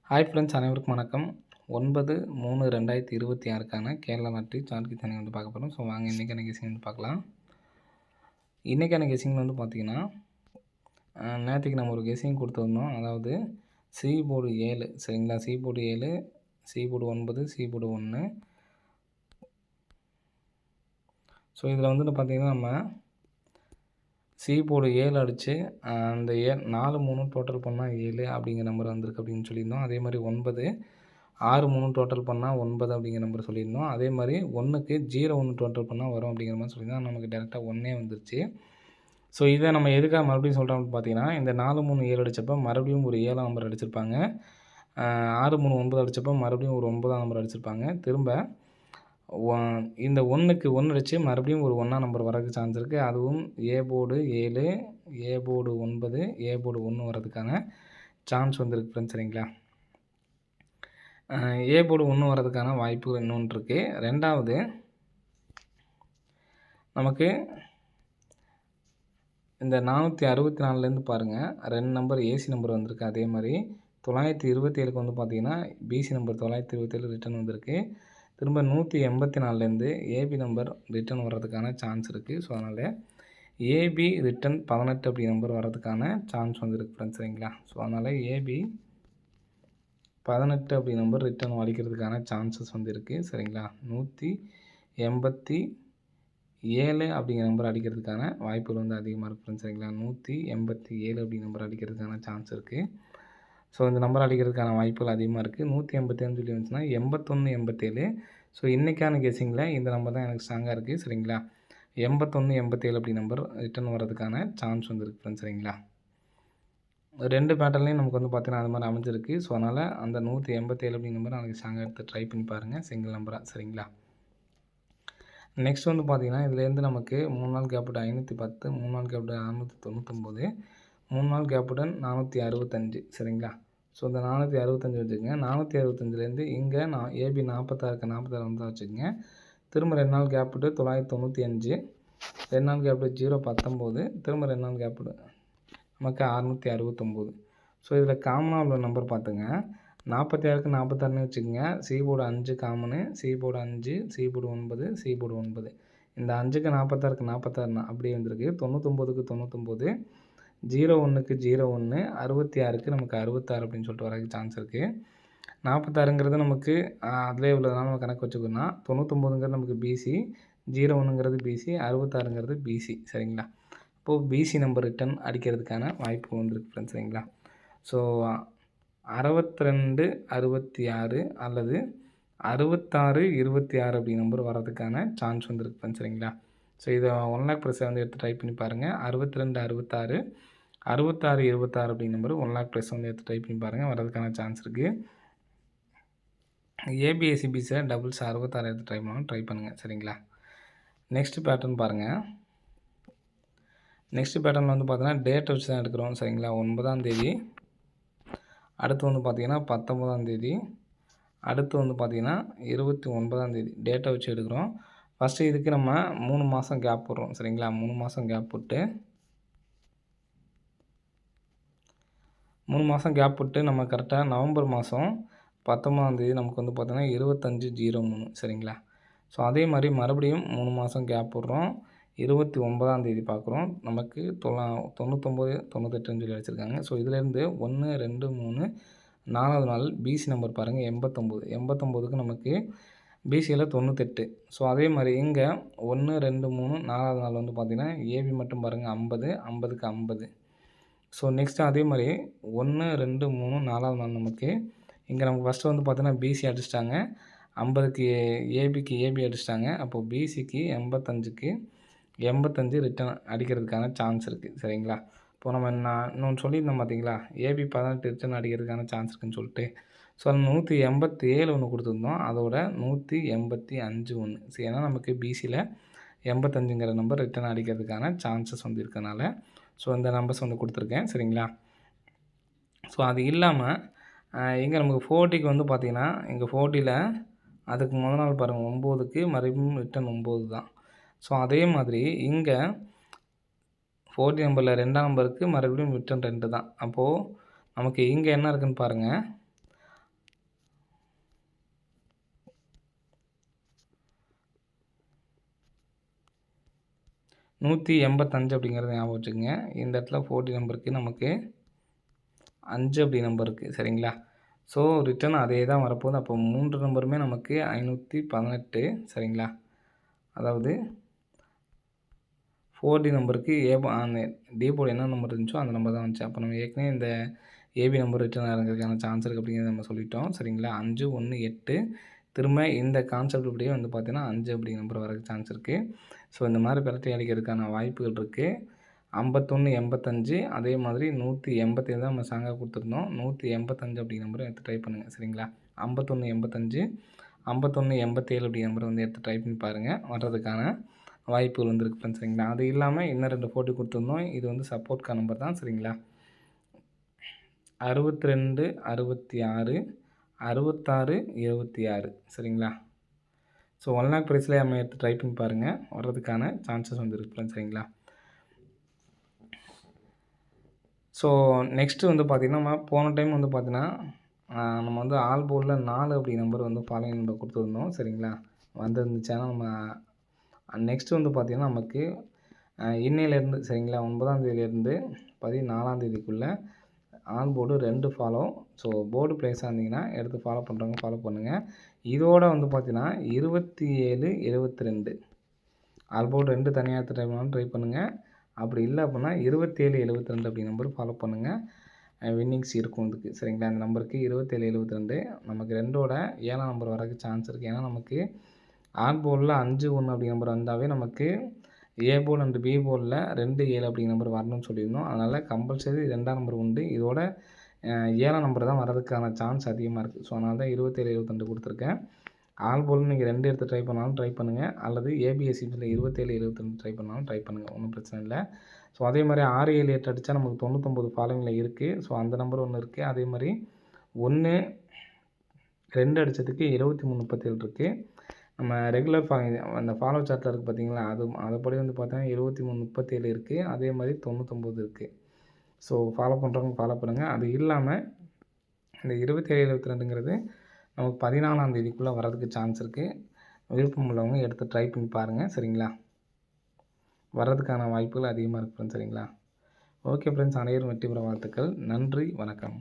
Hi friends, அனைவருக்கும் வணக்கம். 9/3/2026க்கான Kerala lottery chart guessing வந்து பார்க்க போகிறோம். ஸோ வாங்க இன்றைக்கான கெஸிங் வந்து பார்க்கலாம். இன்றைக்கான கெஸிங் வந்து பார்த்திங்கன்னா, நேற்றுக்கு நம்ம ஒரு கெஸிங் கொடுத்துருந்தோம். அதாவது சி போர்டு 7 சரிங்களா. C board 7, C board 9, C board 1. So இதில் வந்துட்டு பார்த்திங்கன்னா நம்ம சி போர்டு 7 அடித்து அந்த 4 3 டோட்டல் பண்ணால் 7 அப்படிங்கிற நம்பர் வந்திருக்கு அப்படின்னு சொல்லியிருந்தோம். அதே மாதிரி 9 6 3 டோட்டல் பண்ணால் 9 அப்படிங்கிற நம்பர் சொல்லியிருந்தோம். அதே மாதிரி 1க்கு 0 1 டோட்டல் பண்ணால் வரும் அப்படிங்கிற மாதிரி சொல்லியிருந்தோம். நமக்கு டேரெக்டாக 1 வந்துருச்சு. ஸோ இதை நம்ம எதுக்காக மறுபடியும் சொல்கிறோம்னு பார்த்தீங்கன்னா, இந்த 4 3 7 அடித்தப்போ மறுபடியும் ஒரு 7ஆம் நம்பர் அடிச்சிருப்பாங்க. 6 3 9 அடித்தப்போ மறுபடியும் ஒரு 9ஆம் நம்பர் அடிச்சிருப்பாங்க. திரும்ப இந்த 1க்கு 1 அடித்து மறுபடியும் ஒரு 1ஆம் நம்பர் வரதுக்கு சான்ஸ் இருக்குது. அதுவும் A board 7, A board 9, A board 1 வரதுக்கான சான்ஸ் வந்துருக்கு ஃப்ரெண்ட்ஸ் சரிங்களா. ஏ போர்டு 1 வரதுக்கான வாய்ப்புகள் இன்னொன்று இருக்குது. ரெண்டாவது நமக்கு இந்த 464லேருந்து பாருங்கள் 2 நம்பர் ஏசி நம்பர் வந்திருக்கு. அதே மாதிரி 927க்கு வந்து பார்த்திங்கன்னா பிசி நம்பர் 927 ரிட்டர்ன் வந்திருக்கு. திரும்ப 184லேருந்து ஏபி நம்பர் ரிட்டன் வர்றதுக்கான சான்ஸ் இருக்குது. ஸோ அதனால் ஏபி ரிட்டன் 18 அப்படி நம்பர் வர்றதுக்கான சான்ஸ் வந்துருக்கு ஃப்ரெண்ட்ஸ் சரிங்களா. ஸோ அதனால் ஏபி 18 அப்படி நம்பர் ரிட்டன் அடிக்கிறதுக்கான சான்சஸ் வந்து இருக்குது சரிங்களா. 187 அப்படிங்கிற நம்பர் அடிக்கிறதுக்கான வாய்ப்புகள் வந்து அதிகமாக இருக்குது ஃப்ரெண்ட்ஸ் சரிங்களா. 187 அப்படி நம்பர் அடிக்கிறதுக்கான சான்ஸ் இருக்குது. ஸோ இந்த நம்பர் அடிக்கிறதுக்கான வாய்ப்புகள் அதிகமாக இருக்குது. 187 சொல்லி வந்துச்சுன்னா 81 87. ஸோ இன்றைக்கான கெஸிங்கில் இந்த நம்பர் தான் எனக்கு ஸ்ட்ராங்காக இருக்குது சரிங்களா. 81 87 அப்படி நம்பர் ரிட்டன் வர்றதுக்கான சான்ஸ் வந்துருக்கு ஃப்ரெண்ட்ஸ் சரிங்களா. 2 பேட்டர்லையும் நமக்கு வந்து பார்த்தீங்கன்னா அது மாதிரி அமைஞ்சிருக்கு. ஸோ அதனால் அந்த 187 அப்படி நம்பர் எனக்கு ஸ்ட்ராங்காக எடுத்து ட்ரை பண்ணி பாருங்கள் சிங்கிள் நம்பராக சரிங்களா. நெக்ஸ்ட் வந்து பார்த்திங்கன்னா இதுலேருந்து நமக்கு 3 நாள் கேப்புடன் 510, 3 நாள் கேப்புடன் 699, 3 நாள் கேப்புடன் 465 சரிங்களா. ஸோ இந்த 465 வச்சுக்கோங்க. 465லேருந்து இங்கே நான் ஏபி 46 வந்து வச்சுக்கோங்க. திரும்ப 2 நாள் கேப்புட்டு 995, 2 நாள் கேப்புட்டு 019, திரும்ப 2 நாள் கேப்புட்டு நமக்கு 669. ஸோ இதில் காமனாக உள்ள நம்பர் பார்த்துங்க. 46க்கு 46ன்னு வச்சுக்கோங்க. C board 5 common, C board 5, C board 9, C board 9. இந்த 5க்கு 46க்கு 46 அப்படியே வந்திருக்கு. 99க்கு 99, 01க்கு 01, 66க்கு நமக்கு 66 அப்படின்னு சொல்லிட்டு வரதுக்கு சான்ஸ் இருக்குது. 46ங்கிறது நமக்கு அதிலே உள்ளதுனால நம்ம கணக்கு வச்சுக்கணும்னா 99ங்கிறது நமக்கு பிசி, 01ங்கிறது பிசி, 66ங்கிறது பிசி சரிங்களா. இப்போது பிசி நம்பர் ரிட்டன் அடிக்கிறதுக்கான வாய்ப்பு வந்துருக்கு ஃப்ரெண்ட்ஸ் சரிங்களா. ஸோ 62 66 அல்லது 66 26 அப்படி நம்பர் வரதுக்கான சான்ஸ் வந்துருக்கு ஃப்ரெண்ட்ஸ் சரிங்களா. ஸோ இதை 1 லேக் ப்ரைஸை வந்து எடுத்து ட்ரை பண்ணி பாருங்கள். 62 66 66 26 அப்படி நம்பர் 1 லேக் ப்ரைஸ் வந்து எடுத்து ட்ரை பண்ணி பாருங்கள். வரதுக்கான சான்ஸ் இருக்குது. ஏபிஎஸ்சிபிஸை டபுள்ஸ் 66 எடுத்து ட்ரை பண்ணுங்கள் சரிங்களா. நெக்ஸ்ட் பேட்டர்ன் பாருங்கள். நெக்ஸ்ட் பேட்டர்ன் வந்து பார்த்தீங்கன்னா டேட் வச்சு தான் எடுக்கிறோம் சரிங்களா. 9ஆம் தேதி, அடுத்து வந்து பார்த்திங்கன்னா 19ஆம் தேதி, அடுத்து வந்து பார்த்திங்கன்னா 29ஆம் தேதி டேட்டை வச்சு எடுக்கிறோம். ஃபஸ்ட்டு இதுக்கு நம்ம 3 மாதம் கேப் போடுறோம் சரிங்களா. 3 மாதம் கேப் போட்டு 3 மாதம் கேப் விட்டு நம்ம கரெக்டாக நவம்பர் மாதம் 19ஆம் தேதி நமக்கு வந்து பார்த்திங்கன்னா 25/03 சரிங்களா. ஸோ அதே மாதிரி மறுபடியும் 3 மாதம் கேப் விட்றோம். 29ஆம் தேதி பார்க்குறோம். நமக்கு 99 98ன்னு சொல்லி வச்சுருக்காங்க. ஸோ இதிலேருந்து 1 2 3 4வது நாள் பிசி நம்பர் பாருங்கள் 89. 89க்கு நமக்கு பிசியில் 98. ஸோ அதே மாதிரி இங்கே 1 2 3 4வது நாள் வந்து பார்த்திங்கன்னா ஏபி மட்டும் பாருங்கள் 50, 50க்கு 50. ஸோ நெக்ஸ்ட்டு அதே மாதிரி 1 2 3 4வது நாள் நமக்கு இங்கே நமக்கு ஃபஸ்ட்டு வந்து பார்த்தீங்கன்னா பிசி அடிச்சிட்டாங்க. 50க்கு ஏபிக்கு ஏபி அடிச்சிட்டாங்க. அப்போது பிசிக்கு 85க்கு 85 ரிட்டன் அடிக்கிறதுக்கான சான்ஸ் இருக்குது சரிங்களா. இப்போது நம்ம இன்னொன்று சொல்லியிருந்தோம் பார்த்தீங்களா, ஏபி 18 ரிட்டன் அடிக்கிறதுக்கான சான்ஸ் இருக்குதுன்னு சொல்லிட்டு. ஸோ அந்த 187 ஒன்று கொடுத்துருந்தோம். அதோட 185 ஒன்று. ஸோ ஏன்னா நமக்கு பிசியில் 85ங்கிற நம்பர் ரிட்டன் அடிக்கிறதுக்கான சான்சஸ் வந்து இருக்கனால ஸோ இந்த நம்பர்ஸ் வந்து கொடுத்துருக்கேன் சரிங்களா. ஸோ அது இல்லாமல் இங்கே நமக்கு 40க்கு வந்து பார்த்திங்கன்னா இங்கே 40ல் அதுக்கு முதல் நாள் பாருங்கள் 9க்கு மறுபடியும் ரிட்டன் 9 தான். ஸோ அதே மாதிரி இங்கே 40 நம்பரில் 2ஆம் நம்பருக்கு மறுபடியும் ரிட்டன் 2 தான். அப்போது நமக்கு இங்கே என்ன இருக்குதுன்னு பாருங்கள். 185 அப்படிங்கிறத ஞாபகம் வச்சுக்கோங்க. இந்த இடத்துல 40 நம்பருக்கு நமக்கு 5 அப்படி நம்பர் இருக்குது சரிங்களா. ஸோ ரிட்டர்ன் அதே தான் வரப்போகுது. அப்போ 3 நம்பருமே நமக்கு 518 சரிங்களா. அதாவது 4D நம்பருக்கு அந்த டி போர்டு என்ன நம்பர் இருந்துச்சோ அந்த நம்பர் தான் வந்துச்சு. அப்போ நம்ம ஏற்கனவே இந்த ஏபி நம்பர் ரிட்டர்ன் ஆகிறதுக்கான சான்ஸ் இருக்குது அப்படிங்கிறத நம்ம சொல்லிட்டோம் சரிங்களா. 5, 1, 8 திரும்ப இந்த கான்செப்ட் இப்படியே வந்து பார்த்தீங்கன்னா 5 அப்படிங்கிற நம்பர் வரதுக்கு சான்ஸ் இருக்குது. ஸோ இந்த மாதிரி பெரட்டி அடிக்கிறதுக்கான வாய்ப்புகள் இருக்குது. 51, 85 அதே மாதிரி 187 தான் நம்ம ஸ்ட்ராங்காக கொடுத்துருந்தோம். 185 அப்படிங்கிற நம்பரை எடுத்து ட்ரை பண்ணுங்கள் சரிங்களா. 51, 85 51, 87 அப்படிங்கிற நம்பரை வந்து எடுத்து ட்ரை பண்ணி பாருங்கள். வர்றதுக்கான வாய்ப்புகள் வந்துருக்கு ஃப்ரெண்ட்ஸ் சரிங்களா. அது இல்லாமல் இன்னும் 2 போட்டி கொடுத்துருந்தோம். இது வந்து சப்போர்ட்கான நம்பர் தான் சரிங்களா. 62, 66 66, 26 சரிங்களா. ஸோ 1 லேக் ப்ரைஸில் நம்ம எடுத்து ட்ரை பண்ணி பாருங்கள். வர்றதுக்கான சான்சஸ் வந்து இருக்குது ஃப்ரெண்ட்ஸ் சரிங்களா. ஸோ நெக்ஸ்ட்டு வந்து பார்த்திங்கன்னா நம்ம போன டைம் வந்து பார்த்திங்கன்னா நம்ம வந்து ஆல் போர்டில் 4 அப்படி நம்பர் வந்து ஃபாலோயிங் நம்பர் கொடுத்துருந்தோம் சரிங்களா. வந்துருந்துச்சுன்னா நம்ம நெக்ஸ்ட்டு வந்து பார்த்திங்கன்னா நமக்கு இன்னையிலேருந்து சரிங்களா 9ஆம் தேதியிலேருந்து 14ஆம் தேதிக்குள்ளே all board 2 follow. So board ப்ளேஸாக இருந்தீங்கன்னா எடுத்து ஃபாலோ பண்ணுறவங்க ஃபாலோ பண்ணுங்கள். இதோட வந்து பார்த்திங்கன்னா 27, 22 ஆல் போர்டு 2 தனியாக எடுத்து ட்ரை பண்ணாலும் ட்ரை பண்ணுங்கள். அப்படி இல்லை அப்படின்னா 27, 72 அப்படி நம்பர் ஃபாலோ பண்ணுங்கள். வின்னிங்ஸ் இருக்கும் இதுக்கு சரிங்களா. அந்த நம்பருக்கு 27, 72 நமக்கு 2ஓட 7ஆம் நம்பர் வரதுக்கு சான்ஸ் இருக்குது. ஏன்னா நமக்கு ஆல் போர்டில் 5, 1 அப்படி நம்பர் வந்தாவே நமக்கு ஏ போர்டு அண்ட் பி போர்டில் 2, 7 அப்படிங்கிற நம்பர் வரணும்னு சொல்லியிருந்தோம். அதனால் கம்பல்சரி 2ஆம் நம்பர் உண்டு. இதோட 7ஆம் நம்பர் தான் வரதுக்கான சான்ஸ் அதிகமாக இருக்குது. ஸோ அதனால தான் 27, 72 கொடுத்துருக்கேன். ஆல் போர்டில் நீங்கள் 2 எடுத்து ட்ரை பண்ணாலும் ட்ரை பண்ணுங்கள். அல்லது ஏபிஎஸ்சிபியில் 27, 72 ட்ரை பண்ணாலும் ட்ரை பண்ணுங்கள். ஒன்றும் பிரச்சனை இல்லை. ஸோ அதே மாதிரி 6, 7, 8 அடித்தா நமக்கு 99 ஃபாலோவிங்கில் இருக்குது. ஸோ அந்த நம்பர் ஒன்று இருக்குது. அதே மாதிரி 1, 2 அடித்ததுக்கு 23, 37 இருக்குது. நம்ம ரெகுலர் அந்த ஃபாலோ சார்ட்டில் இருக்குது பார்த்தீங்களா. அதுபடி வந்து பார்த்தீங்கன்னா 23, 37 இருக்குது. அதே மாதிரி 99 இருக்குது. ஸோ ஃபாலோ பண்ணுறவங்க ஃபாலோ பண்ணுங்கள். அது இல்லாமல் இந்த 27, 72ங்கிறது நமக்கு 14ஆம் தேதிக்குள்ளே வரதுக்கு சான்ஸ் இருக்குது. விருப்பம் உள்ளவங்க எடுத்து ட்ரை பண்ணி பாருங்கள் சரிங்களா. வர்றதுக்கான வாய்ப்புகள் அதிகமாக இருக்குது ஃப்ரெண்ட்ஸ் சரிங்களா. ஓகே ஃப்ரெண்ட்ஸ், அனைவரும் வெற்றி பெற வாழ்த்துக்கள். நன்றி, வணக்கம்.